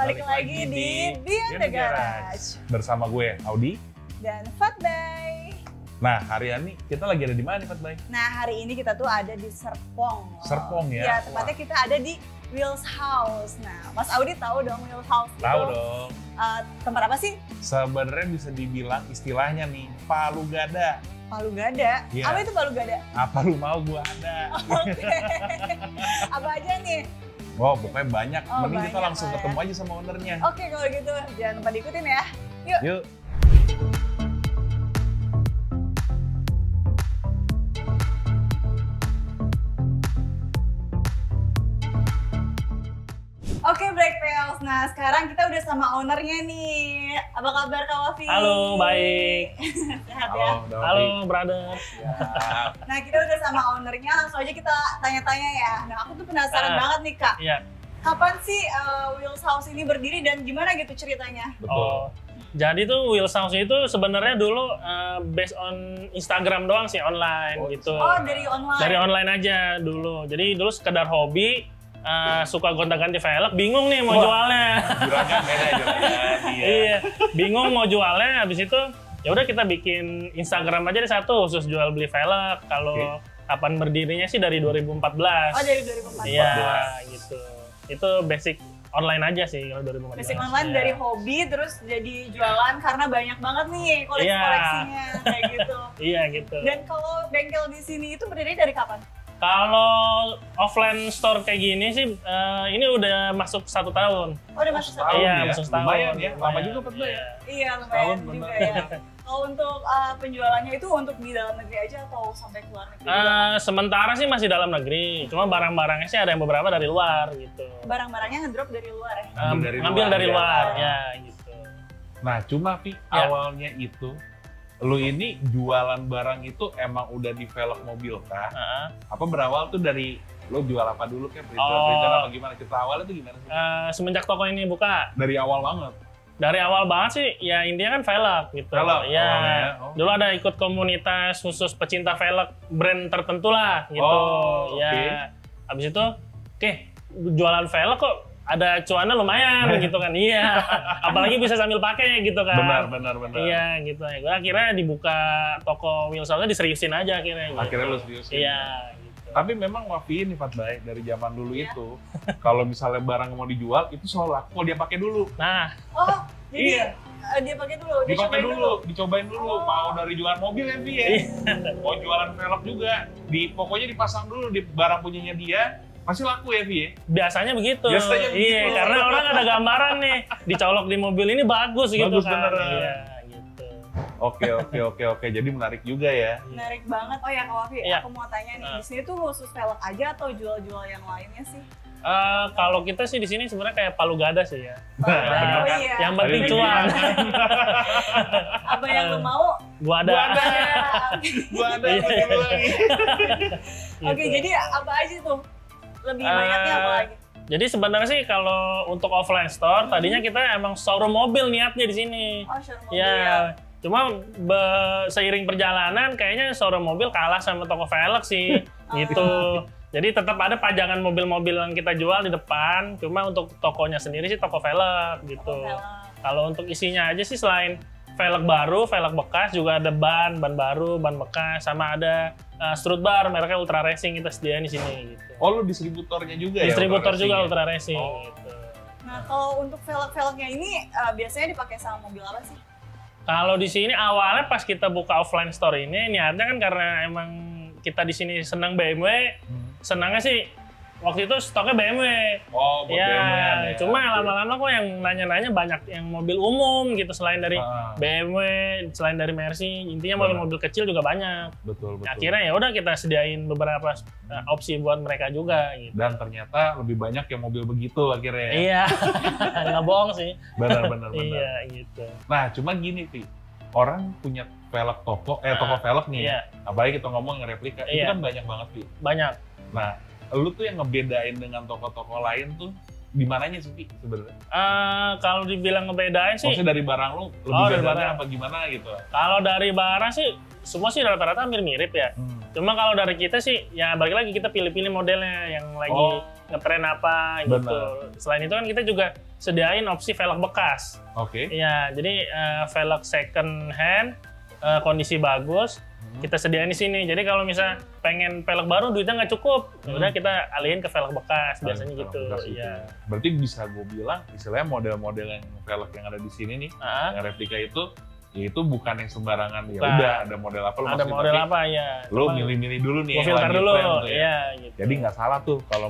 Balik lagi di Beyond the Garage bersama gue Audi dan Fatbay. Nah, hari ini kita lagi ada di mana nih, Fatbay? Nah, hari ini kita tuh ada di Serpong. Serpong ya? Iya, tepatnya kita ada di Wheels House. Nah, Mas Audi tahu dong Wheels House itu? Tahu dong. Tempat apa sih? Sebenarnya bisa dibilang istilahnya nih, palu gada. Palu gada? Iya. Apa itu palu gada? Apa lu mau gua ada? Oke. Apa aja nih? Wow, pokoknya banyak. Oh, Mending kita banyak langsung lah ya. ketemu aja sama ownernya. Oke, kalau gitu jangan lupa diikutin ya. Yuk. Yuk. Oke, Black Pals. Nah, sekarang kita udah sama ownernya nih. Apa kabar Kak Wafi? Halo, baik. Sehat ya? Halo, Halo, brother. Ya. Nah, kita udah sama ownernya, langsung aja kita tanya-tanya ya. Nah, aku tuh penasaran banget nih, Kak. Iya. Kapan sih Wheels House ini berdiri dan gimana gitu ceritanya? Betul. Oh, jadi tuh Wheels House itu sebenarnya dulu based on Instagram doang sih, online gitu. Oh, dari online? Dari online aja dulu. Jadi dulu sekedar hobi, suka gonta-ganti velg, bingung nih mau jualnya. Juragan beda, juragan. Iya, bingung mau jualnya. Habis itu ya udah kita bikin Instagram aja deh satu khusus jual beli velg. Kalau kapan berdirinya sih dari 2014. Oh, dari 2014. Iya, gitu. Itu basic online aja sih kalau 2014. Basic online Iya. dari hobi terus jadi jualan karena banyak banget nih koleksi-koleksinya kayak gitu. Iya, gitu. Dan kalau bengkel di sini itu berdiri dari kapan? Kalau offline store kayak gini sih, ini udah masuk 1 tahun. Oh, udah masuk Setahun setahun. Iya, ya? masuk setahun. Lumayan ya, lama Lumayan. juga Fatbay ya? Iya, lumayan Setahun, juga bener. ya. Kalau untuk penjualannya itu untuk di dalam negeri aja atau sampai ke luar negeri? Sementara sih masih dalam negeri, cuma barang-barangnya sih ada yang beberapa dari luar gitu. Barang-barangnya ngedrop dari luar ya? Ngambil dari luar, ya. ya gitu. Nah, cuma Vi, Ya. awalnya itu lu ini jualan barang itu emang udah di velg mobil kah? Heeh. Apa berawal tuh dari lu jual apa dulu kayak Oh. perintilan apa gimana? Kita awalnya tuh gimana sih? Semenjak toko ini buka, Dari awal banget. dari awal banget sih, ya intinya kan velg gitu. Velg Ya, awalnya, oh. dulu ada ikut komunitas khusus pecinta velg brand tertentu lah gitu. Oh, ya, oke. habis itu, jualan velg kok ada cuannya lumayan gitu kan. Iya, apalagi bisa sambil pakai gitu kan. Benar. Iya gitu. Ya, gue akhirnya dibuka toko Wheels House-nya diseriusin aja akhirnya. Gitu. Akhirnya lu seriusin. Iya. Gitu. Tapi memang Wafi ini Fatbay dari zaman dulu Iya. itu, kalau misalnya barang mau dijual itu selalu laku, dia pakai dulu. Nah, Oh, jadi Iya. dia pakai dulu, dia Dipakai cobain dulu, dicobain dulu. Oh. Mau dari jualan mobil ya, Vi ya. Mau jualan velg juga. Pokoknya dipasang dulu di barang punyanya dia, pasti laku ya, Vi ya. biasanya begitu. Biasanya Iya, begitu. karena orang ada gambaran nih, dicolok di mobil ini bagus gitu Bagus, kan. beneran. Iya, gitu. Oke. Jadi menarik juga ya. Menarik banget. Oh ya, Kak Wafi, Iya. aku mau tanya nih, di sini tuh khusus velg aja atau jual-jual yang lainnya sih? Kalau kita sih di sini sebenarnya kayak palu gada sih ya. Oh, iya. Yang penting cuan. Apa yang lu mau? Gua ada. Gua ada Iya. lagi lagi. Oke, Gitu. jadi apa aja tuh? Lebih banyaknya apa lagi? Jadi sebenarnya sih kalau untuk offline store tadinya kita emang showroom mobil niatnya di sini. Oh, showroom mobil. Ya, cuma seiring perjalanan kayaknya showroom mobil kalah sama toko velg sih gitu. Jadi tetap ada pajangan mobil-mobil yang kita jual di depan, cuma untuk tokonya sendiri sih toko velg gitu. Velg. Kalau untuk isinya aja sih selain velg baru, velg bekas juga ada ban baru, ban bekas, sama ada strut bar mereknya Ultra Racing kita sediain di sini gitu. Oh, lu distributornya juga ya? Distributor juga Racing ya? Ultra Racing Oh. gitu. Nah, kalau untuk velg-velgnya ini biasanya dipakai sama mobil apa sih? Kalau di sini awalnya pas kita buka offline store ini niatnya kan karena emang kita di sini senang BMW, senangnya sih waktu itu stoknya BMW. Oh, buat BMW Ya, ya. cuma lama-lama kok yang nanya-nanya banyak yang mobil umum gitu selain dari BMW, selain dari Mercy, intinya mobil-mobil kecil juga banyak. Betul. Akhirnya ya udah kita sediain beberapa opsi buat mereka juga gitu. Dan ternyata lebih banyak yang mobil begitu akhirnya. Ya? Iya, nggak bohong sih. Benar. Iya gitu. Nah, cuma gini, Vi. Orang punya velg toko velg nih. Iya. Apalagi kita ngomong yang replika, itu Iya. kan banyak banget, Vi. Banyak. Nah, lu tuh yang ngebedain dengan toko-toko lain tuh di mananya sih, Vi, sebenarnya? Kalau dibilang ngebedain sih, Maksudnya dari barang lu lebih Oh, dari bedanya barang. apa gimana gitu? kalau dari barang sih semua sih rata-rata hampir mirip ya. Cuma kalau dari kita sih ya balik lagi kita pilih-pilih modelnya yang lagi ngetren apa gitu. Benar. Selain itu kan kita juga sediain opsi velg bekas. Oke. Iya, jadi velg second hand, kondisi bagus, kita sediain di sini. Jadi kalau misalnya pengen velg baru duitnya nggak cukup, udah kita alihin ke velg bekas biasanya Velg gitu. bekas Iya. Berarti bisa gue bilang istilahnya model-model yang velg yang ada di sini nih, yang replika itu bukan yang sembarangan. Ya Bukan. udah ada model apa lo Ada masukin, model tapi apa ya? lo milih-milih dulu nih Gua yang filter lagi dulu, tren tuh ya. iya gitu. Jadi nggak salah tuh kalau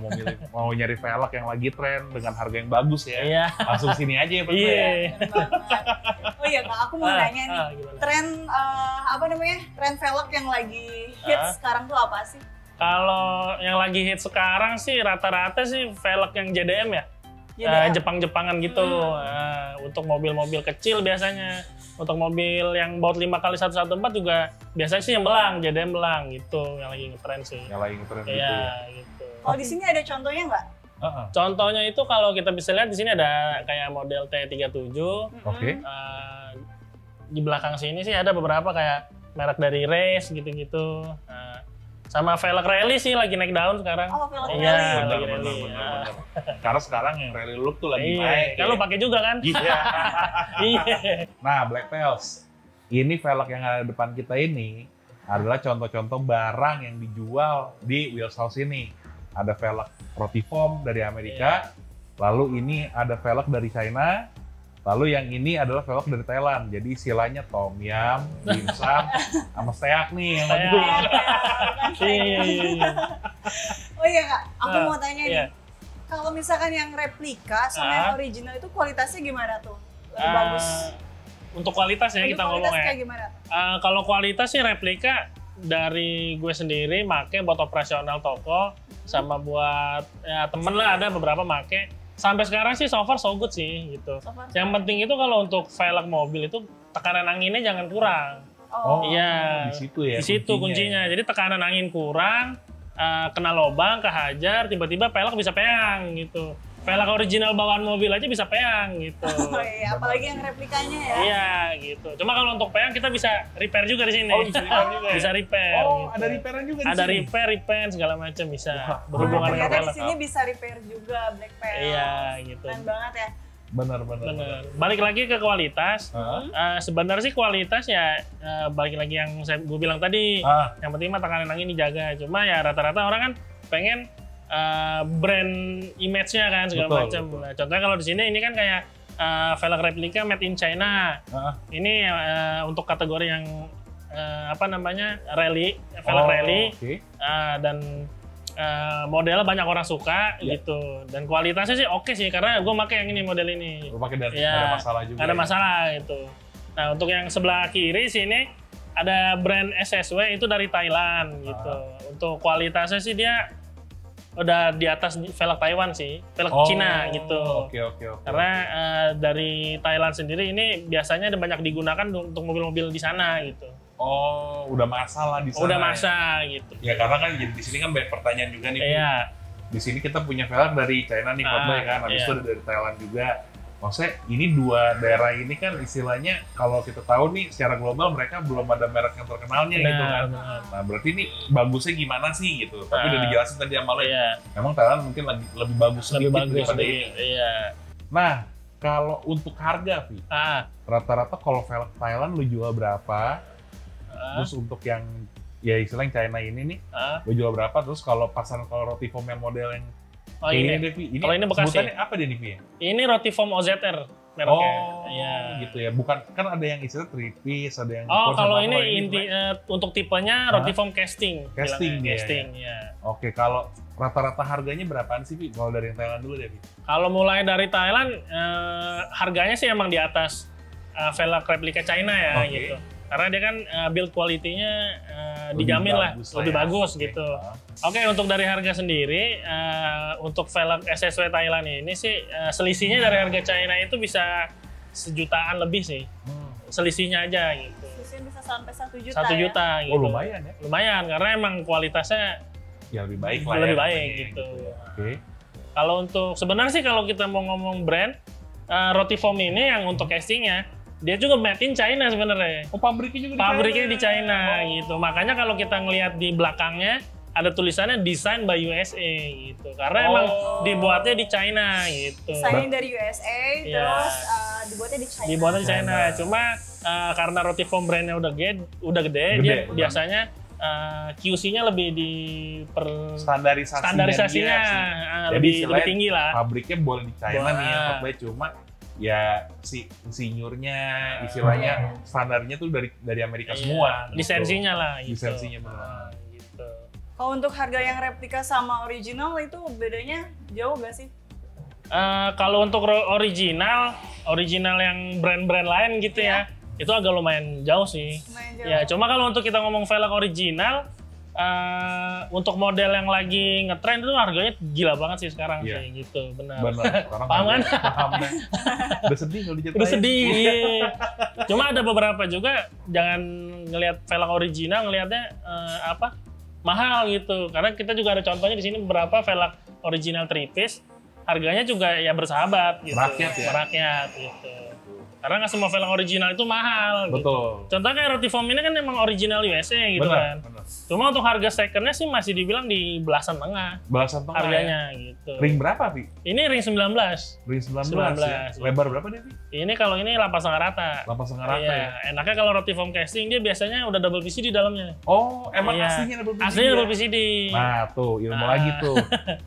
mau nyari velg yang lagi tren dengan harga yang bagus ya. Iya. Langsung sini aja ya Pak. Iya. Bener banget. Oh iya Kak, aku mau nanya nih. Gimana? Tren apa namanya? Tren velg yang lagi hits sekarang tuh apa sih? Kalau yang lagi hit sekarang sih rata-rata sih velg yang JDM ya. JDM. Jepang-Jepangan gitu. Untuk mobil-mobil kecil biasanya. Untuk mobil yang baut 5x114 juga biasanya sih yang belang, JDM belang gitu yang lagi ngetren sih. Yang lagi ngetren gitu Iya, ya. gitu. Kalau di sini ada contohnya nggak? Contohnya itu kalau kita bisa lihat di sini ada kayak model T37. Oke. Di belakang sini sih ada beberapa kayak merek dari Race gitu-gitu. Sama velg rally sih lagi naik daun sekarang. Oh, velg Iya, rally. lagi Benar, rally. benar. Karena sekarang yang rally look tuh lagi Iya, naik. kan lu pakai juga kan? Iya. Iya. Nah, Black Pels, ini velg yang ada di depan kita ini adalah contoh-contoh barang yang dijual di Wheels House ini. Ada velg Rotiform dari Amerika, lalu ini ada velg dari China, lalu yang ini adalah velg dari Thailand. Jadi istilahnya Tom Yum, Dim Sum, sama steak nih yang Steak. maju. Iya. Oh iya Kak, aku mau tanya Iya. nih. Kalau misalkan yang replika sama yang original itu kualitasnya gimana tuh? Lebih bagus? Untuk kualitas ya Untuk kita kualitas ngomong ya. kayak gimana? Kalau kualitas sih replika dari gue sendiri make buat operasional toko sama buat ya temen lah ada beberapa make. Sampai sekarang sih so far so good sih gitu. So far, Yang penting itu kalau untuk velg mobil itu tekanan anginnya jangan kurang. Oh, Iya. Di situ ya. Di situ kuncinya. Jadi tekanan angin kurang, kena lubang, kehajar, tiba-tiba velg bisa peang gitu. Velg original bawaan mobil aja bisa peang gitu. Oh iya, apalagi yang replikanya ya. Iya gitu. Cuma kalau untuk peang kita bisa repair juga di sini. Oh, bisa repair juga ya? Bisa repair. Oh, gitu. ada repairan juga di Ada sini. repair, repaint segala macam bisa Wah, berhubungan dengan Ternyata di velg. sini bisa repair juga Black Pels. Iya gitu. Keren banget ya. Benar. Bener. Balik lagi ke kualitas. Sebenarnya sih kualitas ya balik lagi yang gue bilang tadi. Yang penting mah tekanan angin dijaga. Cuma ya rata-rata orang kan pengen brand image-nya kan segala macam. Nah, contohnya kalau di sini ini kan kayak velg replika made in China. Ini untuk kategori yang apa namanya rally, velg rally. Okay. Dan modelnya banyak orang suka gitu. Dan kualitasnya sih oke sih karena gue pakai yang ini model ini. Lu pakai dan Iya, nggak ada masalah juga. nggak ada ya? masalah gitu. Nah untuk yang sebelah kiri sini ada brand SSW itu dari Thailand gitu. Untuk kualitasnya sih dia udah di atas velg Taiwan sih, velg Cina gitu. Oke. Karena dari Thailand sendiri ini biasanya banyak digunakan untuk mobil-mobil di sana gitu. Oh, udah masalah di sana. Udah masa gitu. Ya karena kan di sini kan banyak pertanyaan juga nih. Iya. Di sini kita punya velg dari China nih, Hotboy kan. Habis itu ada dari Thailand juga. Maksudnya ini dua daerah ini kan istilahnya kalau kita tahu nih secara global mereka belum ada merek yang terkenalnya gitu kan. Nah berarti ini bagusnya gimana sih gitu. Tapi udah dijelasin tadi sama lo. Iya. Memang Thailand mungkin lebih bagus Lebih sedikit bagus daripada lebih, ini. iya. Nah kalau untuk harga, Vi, rata-rata kalau velg Thailand lu jual berapa? Terus untuk yang ya istilahnya China ini nih, lu jual berapa? Terus kalau pasaran kalau Rotiform yang model yang ini deh, Vi. Kalau ini bekas sebutannya apa deh nih, Vi? Ini Rotiform OZR mereknya. Iya. Gitu ya. Bukan kan ada yang istilah 3-piece, ada yang kalau ini untuk tipenya Rotiform casting. Casting dia. Casting, ya. Oke, kalau rata-rata harganya berapaan sih, Vi? Kalau dari yang Thailand dulu deh, Vi. Kalau mulai dari Thailand harganya sih emang di atas velg replika China ya gitu. Karena dia kan build quality-nya dijamin lebih bagus gitu. Oke, untuk dari harga sendiri, untuk velg SSW Thailand ini sih selisihnya dari harga China itu bisa 1 jutaan lebih sih. Selisihnya aja gitu. Selisihnya bisa sampai 1 juta 1 juta ya? gitu. Oh lumayan ya? Lumayan, karena emang kualitasnya ya lebih baik lah ya. Lebih baik gitu. Oke. Kalau untuk sebenarnya sih kalau kita mau ngomong brand, Rotiform ini yang untuk castingnya dia juga made in China sebenarnya. Oh pabriknya juga Pabriknya di China gitu. Makanya kalau kita ngelihat di belakangnya ada tulisannya design by USA gitu. Karena emang dibuatnya di China gitu. Desainnya dari USA, Iya. terus dibuatnya di China. Dibuatnya di China. Cuma karena roti foam brandnya udah gede, dia benar. biasanya QC-nya lebih di Standarisasinya dia sih. Jadi lebih istilahnya tinggi lah. pabriknya boleh di China Boleh. nih, tapi cuma ya si insinyurnya istilahnya standarnya tuh dari Amerika Iya, semua. gitu. lisensinya lah gitu. Lisensinya benar. Gitu. Kalau untuk harga yang replika sama original itu bedanya jauh gak sih? Kalau untuk original yang brand-brand lain gitu ya, itu agak lumayan jauh sih. Lumayan jauh. Ya, cuma kalau untuk kita ngomong velg original, untuk model yang lagi ngetren itu harganya gila banget sih sekarang Iya. sih gitu, benar. Benar. Sekarang Paham kan? Paham deh. Udah sedih kalau diceritain. Udah sedih. Iya. Cuma ada beberapa juga jangan ngelihat velg original, ngelihatnya mahal gitu. Karena kita juga ada contohnya di sini beberapa velg original 3-piece harganya juga ya bersahabat gitu. Merakyat ya? Merakyat gitu. Karena nggak semua velg original itu mahal. Gitu. Betul. Contohnya kayak roti foam ini kan emang original USA gitu kan. Benar. Cuma untuk harga secondnya sih masih dibilang di belasan tengah Belasan tengah harganya ya. gitu. Ring berapa, Pi? Ini ring 19. Ring 19 ya. 19, Lebar berapa dia, Pi? Ini kalau ini 8,5 rata. 8,5 rata Iya, ya. enaknya kalau roti foam casing dia biasanya udah double PCD di dalamnya. Oh, emang Iya. aslinya double PCD. Aslinya ya? double PCD. Nah, tuh ilmu lagi tuh.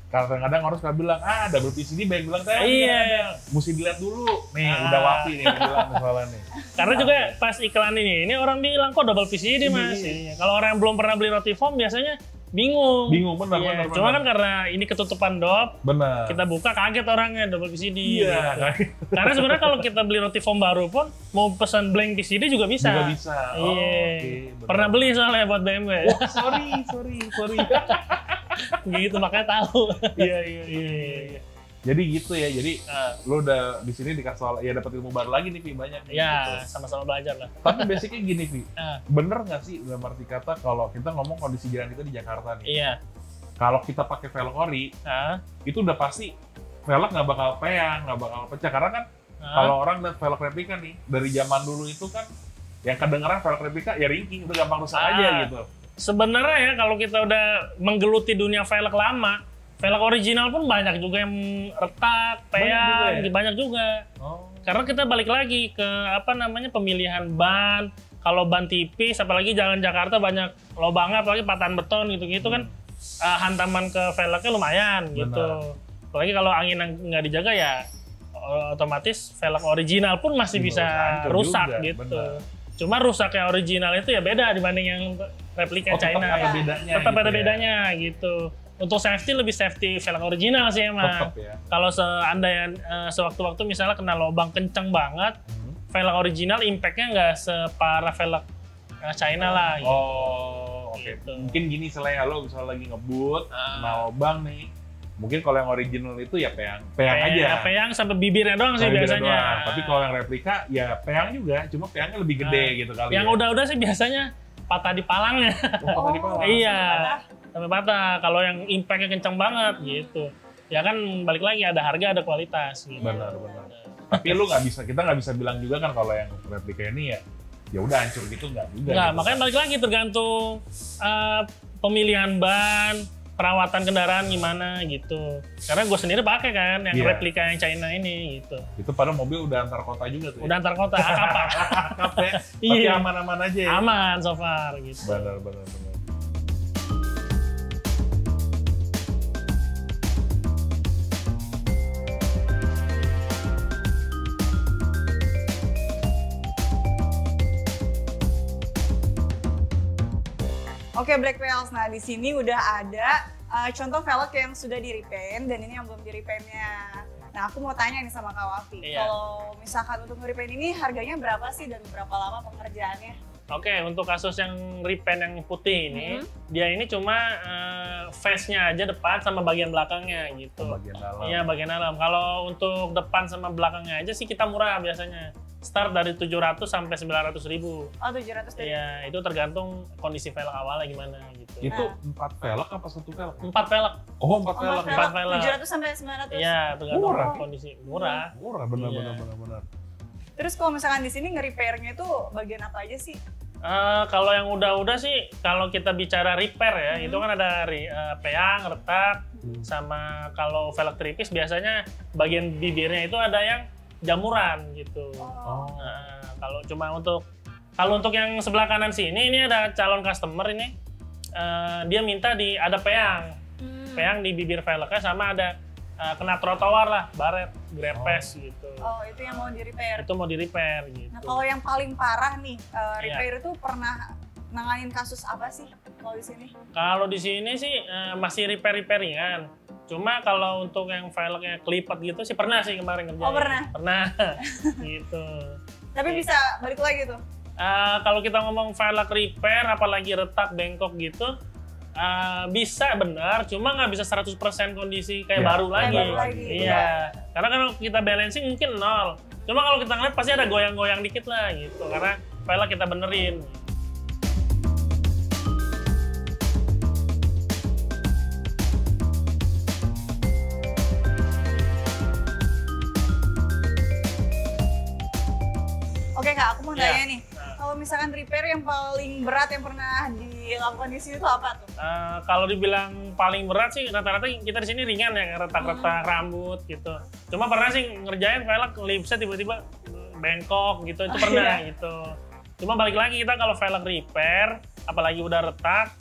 Kadang-kadang orang suka bilang, double PCD, banyak bilang saya. Iya. Mesti dilihat dulu. Nih, udah wapi nih bilang misalnya nih. Karena juga pas iklan ini orang bilang kok double PCD Mas. Iya. Kalau orang yang belum pernah beli roti foam biasanya bingung. Bingung, benar, Iya, benar. Cuma kan karena ini ketutupan dop, Benar. kita buka kaget orangnya double PCD. Iya. gitu. Karena sebenarnya kalau kita beli roti foam baru pun mau pesan blank PCD juga bisa. Juga bisa. Oh, Iya. oke, benar. Pernah beli soalnya buat BMW. Oh, sorry. Gitu makanya tahu. Iya. Jadi gitu ya. Jadi lu udah di sini dikasih soal ya dapat ilmu baru lagi nih, Pi, banyak nih. Ya, gitu. sama-sama belajar lah. Tapi basicnya gini, Pi. Ah. Bener nggak sih dalam arti kata kalau kita ngomong kondisi jalan kita di Jakarta nih. Iya. Kalau kita pakai velg ori, Ah, itu udah pasti velg nggak bakal peyang, nggak bakal pecah. Karena kan kalau orang lihat velg replika nih, dari zaman dulu itu kan yang kedengeran velg replika ya ringking, itu gampang rusak aja gitu. Sebenarnya ya kalau kita udah menggeluti dunia velg lama, velg original pun banyak juga yang retak, peyang, banyak juga. Oh. Karena kita balik lagi ke pemilihan ban. Kalau ban tipis, apalagi jalan Jakarta banyak lubangnya, apalagi patahan beton gitu-gitu kan hantaman ke velgnya lumayan gitu. Apalagi kalau angin nggak dijaga ya otomatis velg original pun masih bisa hancur rusak juga, gitu. benar. Cuma rusaknya original itu ya beda dibanding yang replika China. Tetap ada bedanya. Tetap gitu ada ya. bedanya gitu. Untuk safety lebih safety velg original sih emang. Tetap ya. Kalau seandainya sewaktu-waktu misalnya kena lubang kenceng banget, velg original impact-nya nggak separah velg China lah. Gitu. Oh, oke. Gitu. Mungkin gini selain lo misalnya lagi ngebut, kena lubang nih. Mungkin kalau yang original itu ya peyang aja. Peyang sampai bibirnya doang sih Sampai biasanya. bibirnya doang. Tapi kalau yang replika ya peyang juga, cuma peyangnya lebih gede gitu kali. Yang ya. udah-udah sih biasanya patah di palangnya. Oh, tadi Pak. Iya, sampai patah. Kalau yang impact-nya kenceng banget gitu. Ya kan balik lagi ada harga ada kualitas gitu. Benar. Tapi lu kita nggak bisa bilang juga kan kalau yang replika ini ya udah hancur gitu nggak juga. Nggak, gitu. makanya balik lagi tergantung pemilihan ban, perawatan kendaraan gimana gitu. Karena gue sendiri pakai kan yang Iya. replika yang China ini gitu. Itu pada mobil udah antar kota juga tuh. Udah antar kota, apa? Akap ya. Tapi Iya. aman-aman aja ya. Aman so far gitu. Benar. Oke, Black Wheels. Nah, di sini udah ada contoh velg yang sudah di-repaint dan ini yang belum di-repaintnya. Nah, aku mau tanya nih sama Kak Wafi. Iya. Kalau misalkan untuk nge-repaint ini harganya berapa sih dan berapa lama pengerjaannya? Oke, untuk kasus yang repaint yang putih ini, dia ini cuma face-nya aja depan sama bagian belakangnya gitu. Bagian dalam. Iya, bagian dalam. Kalau untuk depan sama belakangnya aja sih kita murah biasanya. Start dari 700 sampai 900 ribu. Oh, 700 dari. Iya, itu tergantung kondisi velg awalnya gimana gitu. Itu 4 velg apa 1 velg? 4 velg. Oh, 4 velg. Empat velg. 700 sampai 900. Iya, tergantung Murah. kondisi. Murah. Murah, benar. Terus kalau misalkan di sini nge-repairnya itu bagian apa aja sih? Kalau yang udah sih, kalau kita bicara repair ya, itu kan ada peang, retak, sama kalau velg tipis biasanya bagian bibirnya itu ada yang jamuran gitu. Nah, kalau untuk yang sebelah kanan sini, ini ada calon customer ini, dia minta ada peang di bibir velgnya sama ada kena trotoar lah, baret, grepes gitu. Oh, itu yang mau di-repair? Itu mau di-repair gitu. Nah, kalau yang paling parah nih, repair itu pernah nanganin kasus apa sih kalau di sini? Kalau di sini sih masih repair ringan. Cuma kalau untuk yang velgnya kelipat gitu sih pernah sih kemarin kerjain. Oh, pernah? Pernah, gitu. Tapi bisa balik lagi tuh? Kalau kita ngomong velg repair, apalagi retak, bengkok gitu, bisa benar, cuma nggak bisa 100% kondisi kayak baru lagi. Iya, karena kalau kita balancing mungkin 0. Cuma kalau kita ngeliat pasti ada goyang-goyang dikit lah gitu, karena velg kita benerin. Oke Kak, aku mau tanya nih, kalau misalkan repair yang paling berat yang pernah dilakukan di sini itu apa tuh? Kalau dibilang paling berat sih rata-rata kita di sini ringan ya, retak-retak rambut gitu. Cuma pernah sih ngerjain velg lipsnya tiba-tiba bengkok gitu, itu pernah gitu. Cuma balik lagi kita kalau velg repair, apalagi udah retak,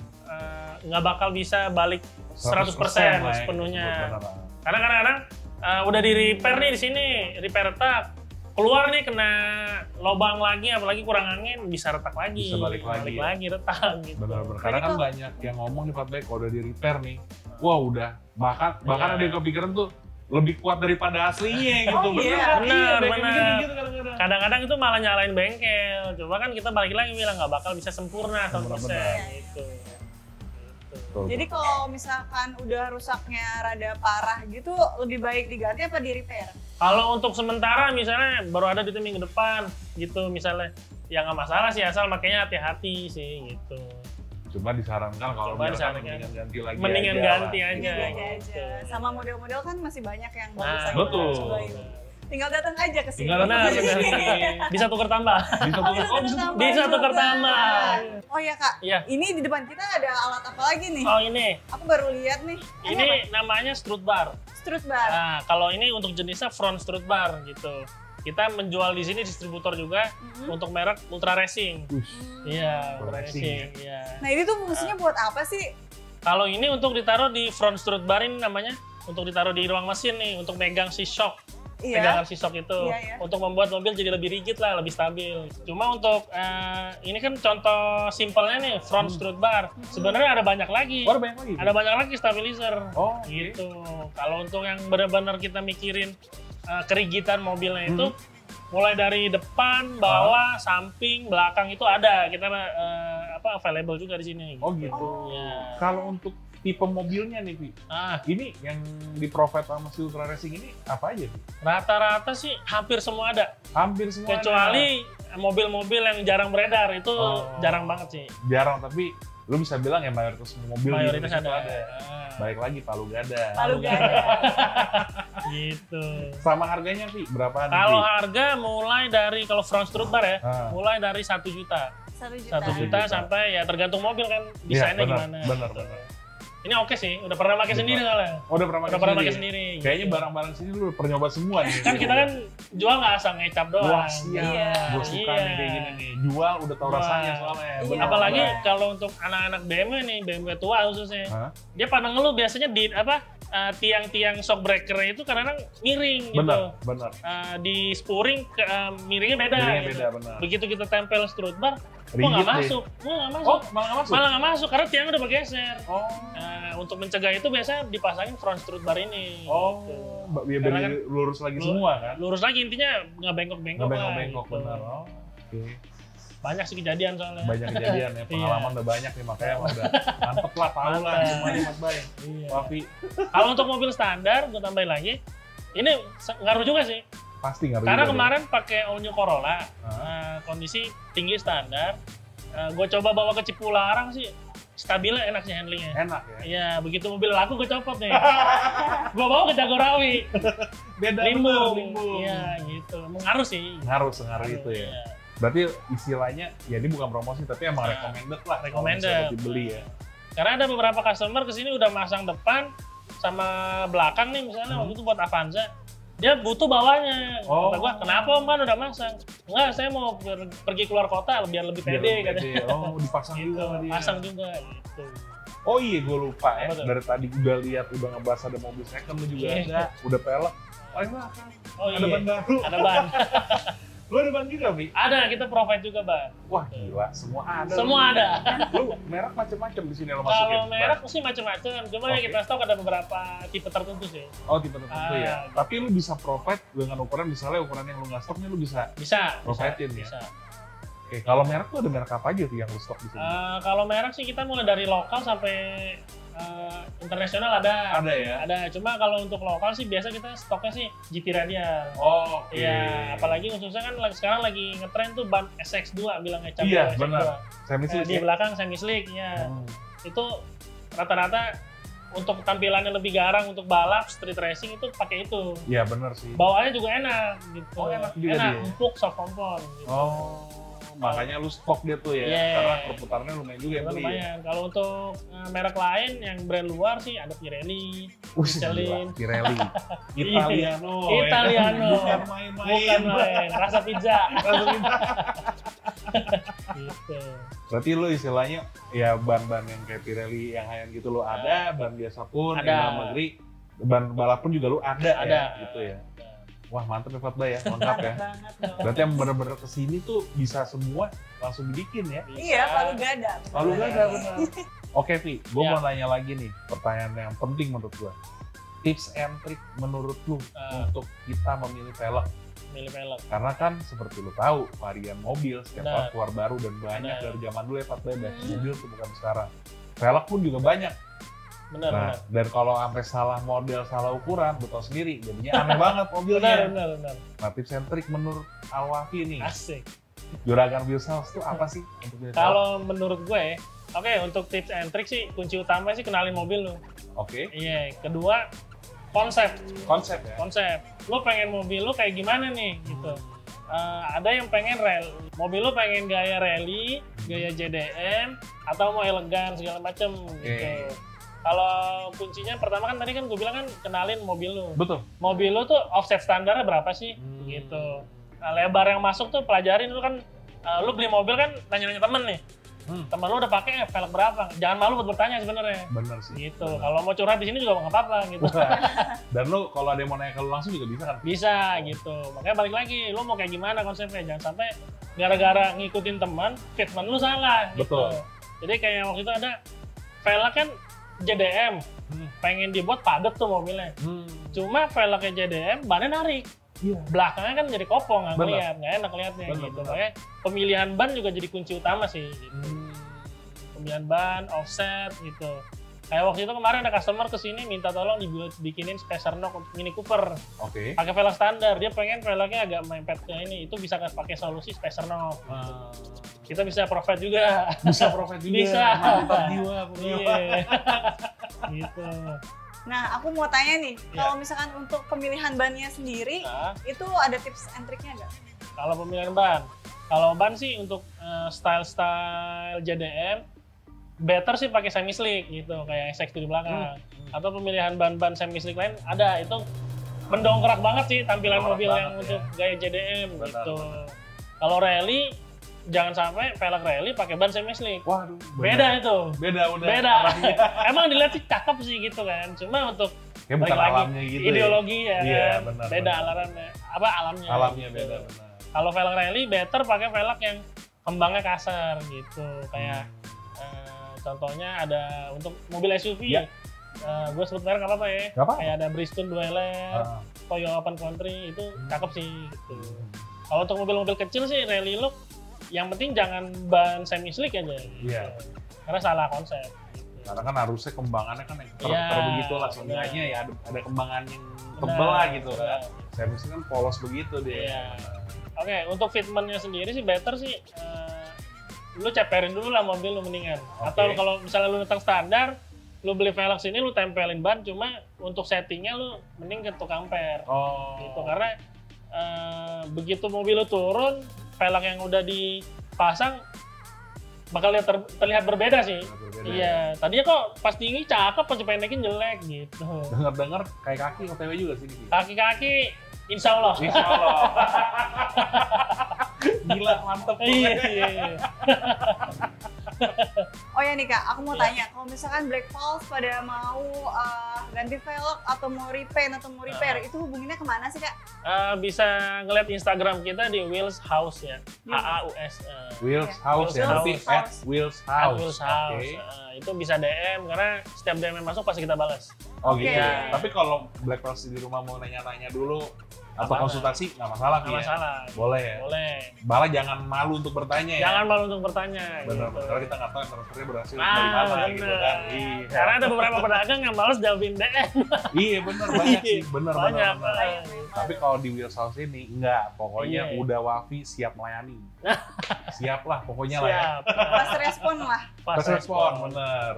nggak bakal bisa balik 100% sepenuhnya. Karena kadang-kadang udah di repair nih di sini, repair retak. Keluar nih kena lubang lagi, apalagi kurang angin, bisa retak lagi. Bisa balik lagi retak gitu. Benar-benar. Karena kan banyak yang ngomong nih Pak Baik, kalau udah di repair nih, wah udah, bahkan ada yang kepikiran tuh lebih kuat daripada aslinya gitu. Benar. Kadang-kadang itu malah nyalain bengkel. Coba kan kita balik lagi bilang nggak bakal bisa sempurna 100% gitu. Jadi kalau misalkan udah rusaknya rada parah gitu, lebih baik diganti apa di repair? Kalau untuk sementara misalnya baru ada di minggu depan gitu misalnya, ya nggak masalah sih, asal makanya hati-hati sih gitu. Cuma disarankan kalau misalkan mendingan ganti lagi aja. Gitu. Sama model-model kan masih banyak yang bagus. Betul. Tinggal datang aja ke sini. Bisa tukar tambah. Bisa tukar tambah. Oh iya Kak, ini di depan kita ada alat apa lagi nih? Oh ini. Aku baru lihat nih. Ini namanya strut bar. Strut bar. Nah, kalau ini untuk jenisnya front strut bar gitu. Kita menjual di sini distributor juga untuk merek Ultra Racing. Iya, Ultra Racing. Iya. Nah ini tuh fungsinya buat apa sih? Kalau ini untuk ditaruh di front strut bar ini namanya, untuk ditaruh di ruang mesin nih, untuk megang si shock. Pegangan si shock itu untuk membuat mobil jadi lebih rigid lah, lebih stabil. Cuma untuk ini kan contoh simpelnya nih front strut bar. Sebenarnya ada banyak lagi. Ada banyak lagi stabilizer. Gitu. Kalau untuk yang benar-benar kita mikirin kerigidan mobilnya itu mulai dari depan, bawah, samping, belakang itu ada. Kita available juga di sini. Oh gitu. Ya. Kalau untuk tipe mobilnya nih, Pi. Ini yang di provide sama si Ultra Racing ini apa aja, Pi? Rata-rata sih hampir semua ada. Hampir semua kecuali mobil-mobil yang jarang beredar, itu jarang banget sih. Jarang, tapi lu bisa bilang ya mayoritas mobil mayoritas ada. Baik lagi Palu Gada. Gitu. Sama harganya, Pi? Berapaan? Kalau harga mulai dari, kalau front strut bar ya, mulai dari 1 juta. 1 juta sampai ya tergantung mobil kan desainnya gimana. Benar. Ini oke sih, udah pernah pakai sendiri soalnya. Udah pernah pakai sendiri. Kayaknya barang-barang sini lu pernah nyoba semua nih. Kan kita kan jual nggak asal ngecap doang. Wah, gue suka nih kayak gini nih. Jual udah tahu rasanya soalnya. Apalagi kalau untuk anak-anak BMW nih, BMW tua khususnya. Dia pada ngeluh biasanya di tiang-tiang shock breaker itu kadang-kadang miring gitu. Benar. Di spuring miringnya beda. Benar. Begitu kita tempel strut bar, nggak masuk. Malah nggak masuk karena tiangnya udah bergeser. Untuk mencegah itu biasanya dipasangin front strut bar ini. Biar kan lurus lagi semua kan? Lurus lagi, intinya nggak bengkok-bengkok. Benar. Banyak sih kejadian soalnya. Banyak kejadian ya, pengalaman udah banyak nih, makanya udah mantep lah, tahu lah semuanya Mas Bay. Tapi kalau untuk mobil standar, gue tambahin lagi, ini ngaruh juga sih. Pasti ngaruh. Karena kemarin pakai All New Corolla, kondisi tinggi standar, gue coba bawa ke Cipularang sih, stabilnya enak sih handlingnya. Enak ya? Iya, begitu mobil laku gue copot nih. Gue bawa ke Jagorawi. Beda limbung. Iya gitu, mengaruh sih. Ngaruh itu ya. Berarti istilahnya, ya ini bukan promosi, tapi emang recommended lah. Recommended. Kalau misalnya dibeli ya. Karena ada beberapa customer kesini udah masang depan sama belakang nih misalnya waktu itu buat Avanza. Dia butuh bawahnya. Oh. Kata gua, kenapa om kan udah masang? Enggak, saya mau pergi keluar kota biar lebih Biar pede lebih katanya. pede. Oh, dipasang Gitu, juga sama dia. pasang juga gitu. Oh iya, gue lupa ya. Apa tuh? Dari tadi udah lihat, udah ngebahas ada mobil second, lu juga Iya. ada. Udah pelek. Oh iya, Oh ada iya. ban baru. Ada ban. Lu ada ban juga, Vi? Ada, kita provide juga ban. Wah gila, semua ada. Semua ada. Lu merek macam-macam di sini lo masukin. Kalau merek sih macam-macam, cuma yang Oke. kita stok ada beberapa tipe tertentu sih. Oh tipe tertentu ya. gitu. Tapi lu bisa provide dengan ukuran, misalnya ukuran yang lu nggak stoknya lu bisa. Bisa. Providin ya? Bisa. Oke, kalau merek tuh ada merek apa aja tuh yang lu stok di sini? Kalau merek sih kita mulai dari lokal sampai internasional ada. Ada ya. Ada. Cuma kalau untuk lokal sih biasa kita stoknya sih GT Radial. Oh, oke. Iya, apalagi khususnya kan sekarang lagi ngetren tuh ban SX2 bilangnya cabang Iya, SX2. benar. Semi Di slick ya. belakang semi slick ya. Hmm. Itu rata-rata untuk tampilannya lebih garang untuk balap, street racing itu pakai itu. Iya benar sih. Bawaannya juga enak gitu. Oh, enak juga dia. empuk, soft kompon gitu. Oh, makanya lu stok dia tuh ya. Iya. Karena perputarannya lumayan juga yang beli. Ya? Lumayan. Kalau untuk merek lain yang brand luar sih ada Pirelli, Michelin. Gila, Pirelli. Italiano. ya. Italiano. Bukan main-main. Bukan main, rasa pizza. Rasa pizza. Gitu. Berarti lu istilahnya ya ban-ban yang kayak Pirelli yang high-end gitu lu ada, ban biasa pun, Ada. yang dalam negeri, ban balap pun juga lu ada, Ada. ya, gitu ya. Wah mantep ya Fatba ya, lengkap ya. Banget dong. Berarti yang bener-bener kesini tuh bisa semua langsung dibikin ya. Iya, Palu Gada. Lalu gak ada benar. Oke Vi, gue Ya. mau nanya lagi nih, pertanyaan yang penting menurut gue. Tips and trick menurut lu untuk kita memilih velg? Milih velg. Karena kan seperti lu tahu, varian mobil setiap Benar. tahun keluar baru dan banyak Benar. dari zaman dulu ya Fatba, mobil tuh bukan sekarang. Velg pun juga banyak. Benar, Nah, benar. dan kalau sampai salah model, salah ukuran, lu tau sendiri, jadinya aneh banget mobilnya. Benar. Nah, tips and trick menurut Alwafi nih, Asik. Juragan Wheels House tuh apa sih untuk milih velg? Kalau menurut gue, oke untuk tips and trick sih kunci utama sih kenalin mobil lu. Oke, Iya, kedua konsep. konsep ya. Konsep. Lu pengen mobil lu kayak gimana nih gitu. Ada yang pengen mobil lu pengen gaya rally, gaya JDM, atau mau elegan segala macem gitu. Kalau kuncinya pertama kan tadi kan gue bilang kan kenalin mobil lu. Betul. Mobil lu tuh offset standarnya berapa sih? Gitu. Nah, lebar yang masuk tuh pelajarin lu kan. Lu beli mobil kan nanya-nanya temen nih. Temen lu udah pakai velg berapa? Jangan malu buat bertanya sebenarnya. Bener sih. Gitu. Bener. Kalau mau curhat di sini juga nggak apa-apa gitu. Dan lu kalau ada yang mau nanya ke lu langsung juga bisa kan? Bisa gitu. Makanya balik lagi, lu mau kayak gimana konsepnya? Jangan sampai gara-gara ngikutin teman, fitment lu salah. Gitu. Betul. Jadi kayak waktu itu ada velg kan JDM, pengen dibuat padat tuh mobilnya. Cuma velgnya JDM, bannya narik. Iya. Belakangnya kan jadi kopong, nggak Bener. ngeliat, nggak enak liatnya Bener, gitu. bener. Makanya pemilihan ban juga jadi kunci utama sih. Gitu. Pemilihan ban, offset gitu. Kayak waktu itu kemarin ada customer kesini minta tolong bikinin spacer knock untuk Mini Cooper. Oke. Pakai velg standar, dia pengen velgnya agak mepet ke ini, itu bisa pakai solusi spacer knock. Kita bisa provide juga. Bisa profit juga. Bisa. Mantap jiwa. Iya. Gitu. Nah, aku mau tanya nih, Iya. kalau misalkan untuk pemilihan bannya sendiri, Nah, itu ada tips and triknya nggak? kalau pemilihan ban, kalau ban sih untuk style-style JDM, better sih pakai semi slick gitu, kayak SX2 di belakang. Atau pemilihan ban-ban semi slick lain ada, itu mendongkrak banget sih tampilan Mendongkrak mobil yang banget, untuk gaya JDM Benar, gitu. benar. Kalau rally, jangan sampai velg rally pakai ban semi slick. Waduh. Beda itu. Beda udah. Beda. arahnya. Emang dilihat sih cakep sih gitu kan. Cuma untuk Kayak balik bukan lagi, alamnya gitu. ideologi ya, Iya, kan. benar, Beda benar. alamnya. Apa alamnya? Alamnya gitu. beda benar. Kalau velg rally better pakai velg yang kembangnya kasar gitu. Kayak contohnya ada untuk mobil SUV. Ya. Gue sebut merek nggak apa-apa ya. Nggak apa-apa. Kayak ada Bridgestone Dweller, Ah. Toyo Open Country itu cakep sih gitu. Kalau untuk mobil-mobil kecil sih rally look, yang penting jangan ban semi slick aja. Gitu. Iya. Karena salah konsep. Gitu. Karena kan harusnya kembangannya kan yang Iya, begitu lah, seenggaknya ya ada kembangan yang tebel lah gitu kan. Saya mesti kan polos begitu deh. Iya. Oke, untuk fitmentnya sendiri sih better sih lu ceperin dulu lah mobil lu mendingan. Oke. Atau kalau misalnya lu datang standar, lu beli velg sini lu tempelin ban, cuma untuk settingnya lu mending ke tukang per. Oh. Gitu karena begitu mobil lu turun, velg yang udah dipasang bakal terlihat berbeda sih. Berbeda. Iya, tadinya kok pas tinggi cakep, pas pendekin jelek gitu. Dengar-dengar kayak kaki OTW juga sini. Kaki-kaki, insya Allah. Insya Allah. Gila, mantep. Iya. Oh ya nih Kak, aku mau Iya. tanya, kalau misalkan Black Pulse pada mau ganti velg atau mau repaint atau mau repair, itu hubunginnya kemana sih Kak? Bisa ngeliat Instagram kita di Wheels House ya, HAUS. Wheels House ya, Wheels nanti House. @Wheels At House. Wheels House. Oke. Itu bisa DM karena setiap DM yang masuk pasti kita balas. Oh Oke. gitu. Iya. Tapi kalau Black Pulse di rumah mau nanya-nanya dulu atau Apa-apa. konsultasi nggak masalah, Nggak Pi, ya? masalah. Boleh ya. Boleh. Malah jangan malu untuk bertanya ya. Jangan malu untuk bertanya. Bener, gitu. karena kita nggak tahu transfernya berhasil dari mana bener. gitu kan. Iya. Karena ada beberapa pedagang yang males jawabin DM. Iya bener, banyak sih, bener. Banyak. bener. Tapi kalau di Wheels House ini enggak, pokoknya Iya. udah Wafi siap melayani. Siap lah pokoknya lah ya. Siap. Pas respon lah. Pas respon, bener.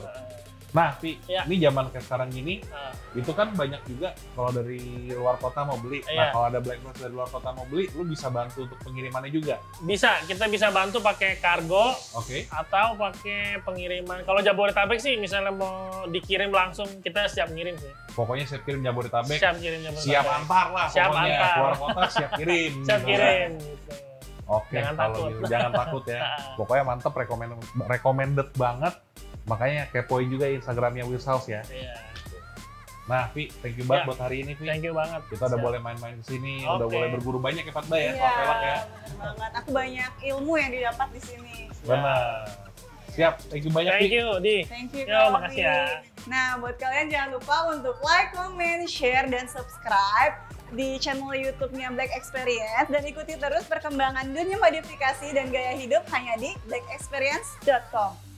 Nah, Pi, Iya. ini zaman kayak sekarang gini, Nah, itu kan banyak juga kalau dari luar kota mau beli. Nah, Iya. kalau ada Black Pulse dari luar kota mau beli, lu bisa bantu untuk pengirimannya juga. kita bisa bantu pakai kargo Oke. atau pakai pengiriman. Kalau Jabodetabek sih misalnya mau dikirim langsung, kita siap ngirim sih. Pokoknya siap kirim Jabodetabek, Siap kirim Jabodetabek. siap antar lah Siap pokoknya. antar. Keluar kota siap kirim. Siap gitu. kirim gitu. Oke, Jangan kalau takut. gitu jangan takut ya. Pokoknya mantep, recommended banget. Makanya kepoin juga Instagramnya Wheels House ya. Iya. Nah, Vi, thank you banget Ya. buat hari ini, Vi. Thank you banget. Kita udah Siap. boleh main-main ke sini, udah Oke. boleh berguru banyak ya, Pak Bay ya, Iya, soal velg ya. bener banget. Aku banyak ilmu yang didapat di sini. Benar. Siap, thank you banyak, Vi. Thank you, Di. Thank you, Yo, Kak makasih ya. Ovi. Nah, buat kalian jangan lupa untuk like, comment, share, dan subscribe di channel YouTube-nya Black Experience dan ikuti terus perkembangan dunia modifikasi dan gaya hidup hanya di blackexperience.com.